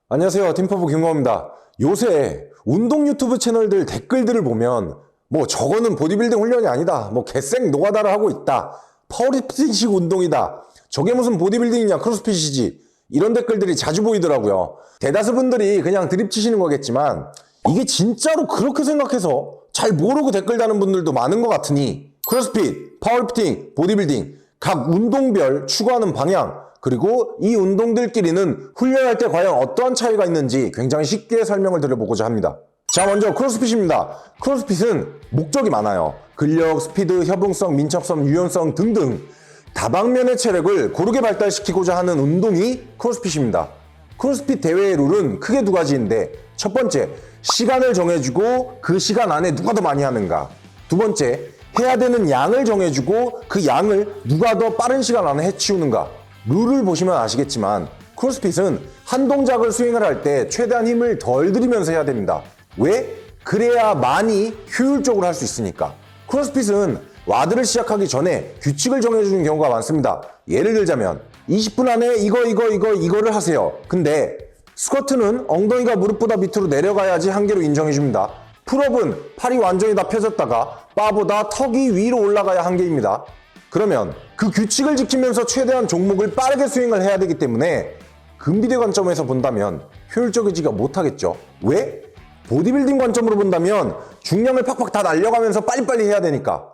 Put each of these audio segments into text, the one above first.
안녕하세요. 팀퍼브 김광호입니다. 요새 운동 유튜브 채널들 댓글들을 보면 저거는 보디빌딩 훈련이 아니다. 개생 노가다를 하고 있다. 파워리프팅식 운동이다. 저게 무슨 보디빌딩이냐 크로스핏이지. 이런 댓글들이 자주 보이더라고요. 대다수 분들이 그냥 드립 치시는 거겠지만 이게 진짜로 그렇게 생각해서 잘 모르고 댓글 다는 분들도 많은 것 같으니 크로스핏, 파워리프팅, 보디빌딩 각 운동별 추구하는 방향 그리고 이 운동들끼리는 훈련할 때 과연 어떠한 차이가 있는지 굉장히 쉽게 설명을 드려보고자 합니다. 자, 먼저 크로스핏입니다. 크로스핏은 목적이 많아요. 근력, 스피드, 협응성, 민첩성, 유연성 등등 다방면의 체력을 고르게 발달시키고자 하는 운동이 크로스핏입니다. 크로스핏 대회의 룰은 크게 두 가지인데 첫 번째, 시간을 정해주고 그 시간 안에 누가 더 많이 하는가. 두 번째, 해야 되는 양을 정해주고 그 양을 누가 더 빠른 시간 안에 해치우는가. 룰을 보시면 아시겠지만 크로스핏은 한 동작을 수행을 할 때 최대한 힘을 덜 들이면서 해야 됩니다. 왜? 그래야 많이 효율적으로 할 수 있으니까. 크로스핏은 와드를 시작하기 전에 규칙을 정해주는 경우가 많습니다. 예를 들자면 20분 안에 이거를 하세요. 근데 스쿼트는 엉덩이가 무릎보다 밑으로 내려가야지 한계로 인정해줍니다. 풀업은 팔이 완전히 다 펴졌다가 바보다 턱이 위로 올라가야 한계입니다. 그러면 그 규칙을 지키면서 최대한 종목을 빠르게 수행을 해야 되기 때문에 근비대 관점에서 본다면 효율적이지가 못하겠죠. 왜? 보디빌딩 관점으로 본다면 중량을 팍팍 다 날려가면서 빨리빨리 해야 되니까.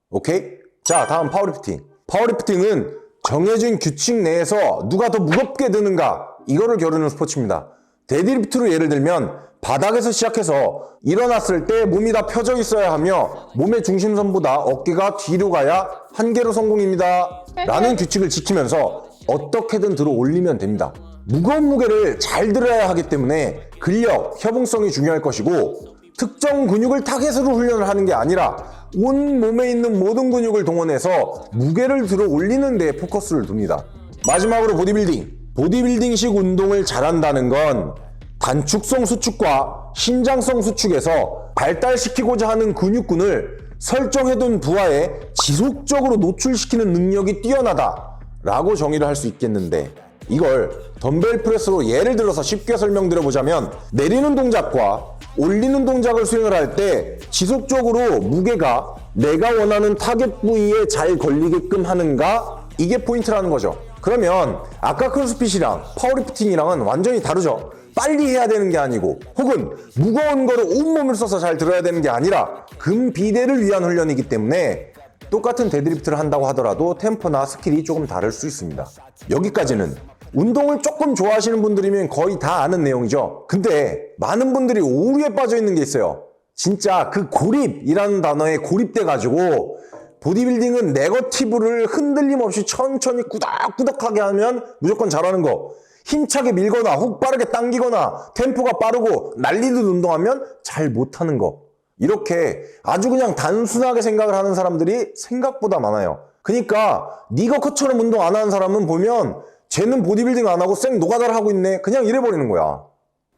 오케이? 자, 다음 파워리프팅. 파워리프팅은 정해진 규칙 내에서 누가 더 무겁게 드는가 이거를 겨루는 스포츠입니다. 데드리프트로 예를 들면 바닥에서 시작해서 일어났을 때 몸이 다 펴져 있어야 하며 몸의 중심선보다 어깨가 뒤로 가야 한계로 성공입니다. 라는 규칙을 지키면서 어떻게든 들어 올리면 됩니다. 무거운 무게를 잘 들어야 하기 때문에 근력, 협응성이 중요할 것이고 특정 근육을 타겟으로 훈련을 하는 게 아니라 온 몸에 있는 모든 근육을 동원해서 무게를 들어 올리는 데 포커스를 둡니다. 마지막으로 보디빌딩. 보디빌딩식 운동을 잘한다는 건 단축성 수축과 신장성 수축에서 발달시키고자 하는 근육군을 설정해둔 부하에 지속적으로 노출시키는 능력이 뛰어나다 라고 정의를 할 수 있겠는데 이걸 덤벨 프레스로 예를 들어서 쉽게 설명드려보자면 내리는 동작과 올리는 동작을 수행을 할 때 지속적으로 무게가 내가 원하는 타겟 부위에 잘 걸리게끔 하는가 이게 포인트라는 거죠. 그러면 아까 크로스핏이랑 파워리프팅이랑은 완전히 다르죠. 빨리 해야 되는 게 아니고 혹은 무거운 거를 온몸을 써서 잘 들어야 되는 게 아니라 근비대를 위한 훈련이기 때문에 똑같은 데드리프트를 한다고 하더라도 템포나 스킬이 조금 다를 수 있습니다. 여기까지는 운동을 조금 좋아하시는 분들이면 거의 다 아는 내용이죠. 근데 많은 분들이 오류에 빠져 있는 게 있어요. 진짜 그 고립이라는 단어에 고립돼가지고 보디빌딩은 네거티브를 흔들림 없이 천천히 꾸덕꾸덕하게 하면 무조건 잘하는 거, 힘차게 밀거나 혹 빠르게 당기거나 템포가 빠르고 난리듯 운동하면 잘 못하는 거, 이렇게 아주 그냥 단순하게 생각을 하는 사람들이 생각보다 많아요. 그러니까 네가 그처럼 운동 안 하는 사람은 보면 쟤는 보디빌딩 안 하고 생 노가다를 하고 있네 그냥 이래버리는 거야.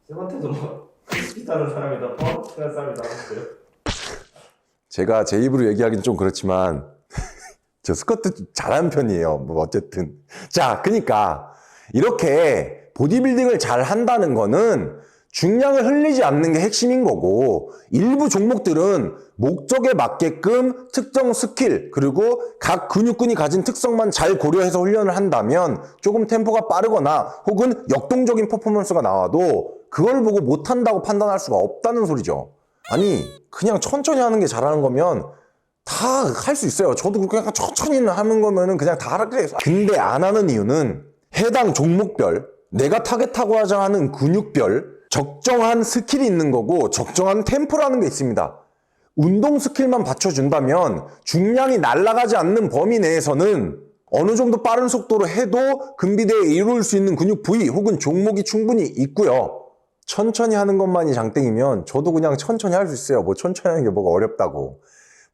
쌤한테도 크로스핏 하는 사람이다 파워리프팅 하는 사람이다 하는데요. 제가 제 입으로 얘기하기는 좀 그렇지만 저 스쿼트 잘하는 편이에요. 어쨌든 자, 그러니까 이렇게 보디빌딩을 잘 한다는 거는 중량을 흘리지 않는 게 핵심인 거고 일부 종목들은 목적에 맞게끔 특정 스킬 그리고 각 근육군이 가진 특성만 잘 고려해서 훈련을 한다면 조금 템포가 빠르거나 혹은 역동적인 퍼포먼스가 나와도 그걸 보고 못한다고 판단할 수가 없다는 소리죠. 아니 그냥 천천히 하는 게 잘하는 거면 다 할 수 있어요. 저도 그렇게 약간 천천히 하는 거면은 그냥 다 하라 그래. 근데 안 하는 이유는 해당 종목별 내가 타겟하고자 하는 근육별 적정한 스킬이 있는 거고 적정한 템포라는 게 있습니다. 운동 스킬만 받쳐준다면 중량이 날아가지 않는 범위 내에서는 어느 정도 빠른 속도로 해도 근비대에 이룰 수 있는 근육 부위 혹은 종목이 충분히 있고요. 천천히 하는 것만이 장땡이면 저도 그냥 천천히 할 수 있어요. 천천히 하는 게 뭐가 어렵다고.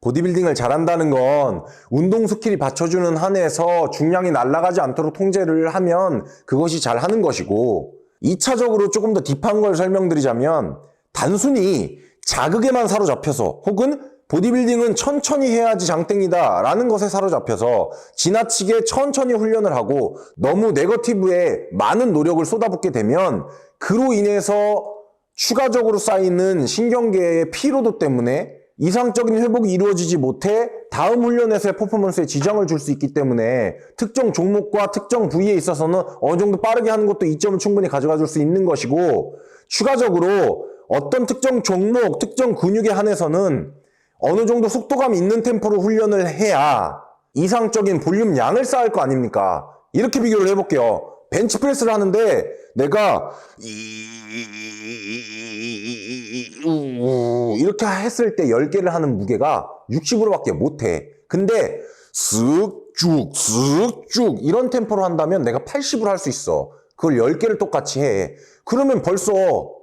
보디빌딩을 잘한다는 건 운동 스킬이 받쳐주는 한에서 중량이 날아가지 않도록 통제를 하면 그것이 잘하는 것이고 2차적으로 조금 더 딥한 걸 설명드리자면 단순히 자극에만 사로잡혀서 혹은 보디빌딩은 천천히 해야지 장땡이다 라는 것에 사로잡혀서 지나치게 천천히 훈련을 하고 너무 네거티브에 많은 노력을 쏟아붓게 되면 그로 인해서 추가적으로 쌓이는 신경계의 피로도 때문에 이상적인 회복이 이루어지지 못해 다음 훈련에서의 퍼포먼스에 지장을 줄 수 있기 때문에 특정 종목과 특정 부위에 있어서는 어느 정도 빠르게 하는 것도 이점을 충분히 가져가 줄 수 있는 것이고, 추가적으로 어떤 특정 종목, 특정 근육에 한해서는 어느 정도 속도감 있는 템포로 훈련을 해야 이상적인 볼륨 양을 쌓을 거 아닙니까? 이렇게 비교를 해볼게요. 벤치프레스를 하는데 내가 이렇게 했을 때 10개를 하는 무게가 60으로밖에 못해. 근데 쓱쭉 이런 템포로 한다면 내가 80으로 할 수 있어. 그걸 10개를 똑같이 해. 그러면 벌써 뭐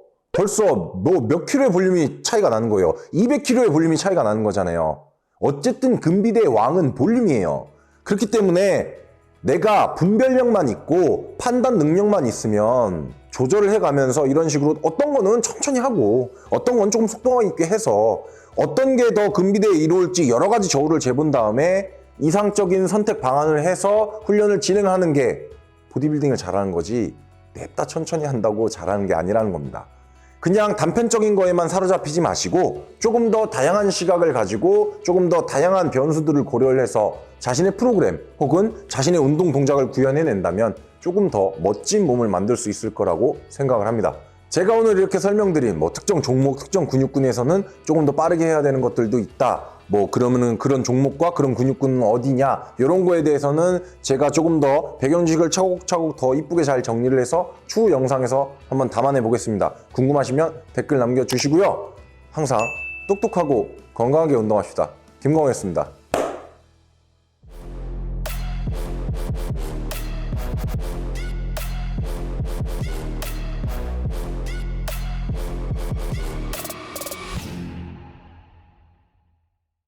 몇 킬로의 볼륨이 차이가 나는 거예요. 200킬로의 볼륨이 차이가 나는 거잖아요. 어쨌든 근비대의 왕은 볼륨이에요. 그렇기 때문에 내가 분별력만 있고 판단 능력만 있으면 조절을 해가면서 이런 식으로 어떤 거는 천천히 하고 어떤 건 조금 속도감 있게 해서 어떤 게 더 근비대에 이루어질지 여러 가지 저울을 재본 다음에 이상적인 선택 방안을 해서 훈련을 진행하는 게 보디빌딩을 잘하는 거지, 냅다 천천히 한다고 잘하는 게 아니라는 겁니다. 그냥 단편적인 거에만 사로잡히지 마시고 조금 더 다양한 시각을 가지고 조금 더 다양한 변수들을 고려를 해서 자신의 프로그램 혹은 자신의 운동 동작을 구현해낸다면 조금 더 멋진 몸을 만들 수 있을 거라고 생각을 합니다. 제가 오늘 이렇게 설명드린 특정 종목, 특정 근육군에서는 조금 더 빠르게 해야 되는 것들도 있다. 그러면은 그런 종목과 그런 근육군은 어디냐, 이런 거에 대해서는 제가 조금 더 배경지식을 차곡차곡 더 이쁘게 잘 정리를 해서 추후 영상에서 한번 담아내 보겠습니다. 궁금하시면 댓글 남겨주시고요. 항상 똑똑하고 건강하게 운동합시다. 김광호였습니다.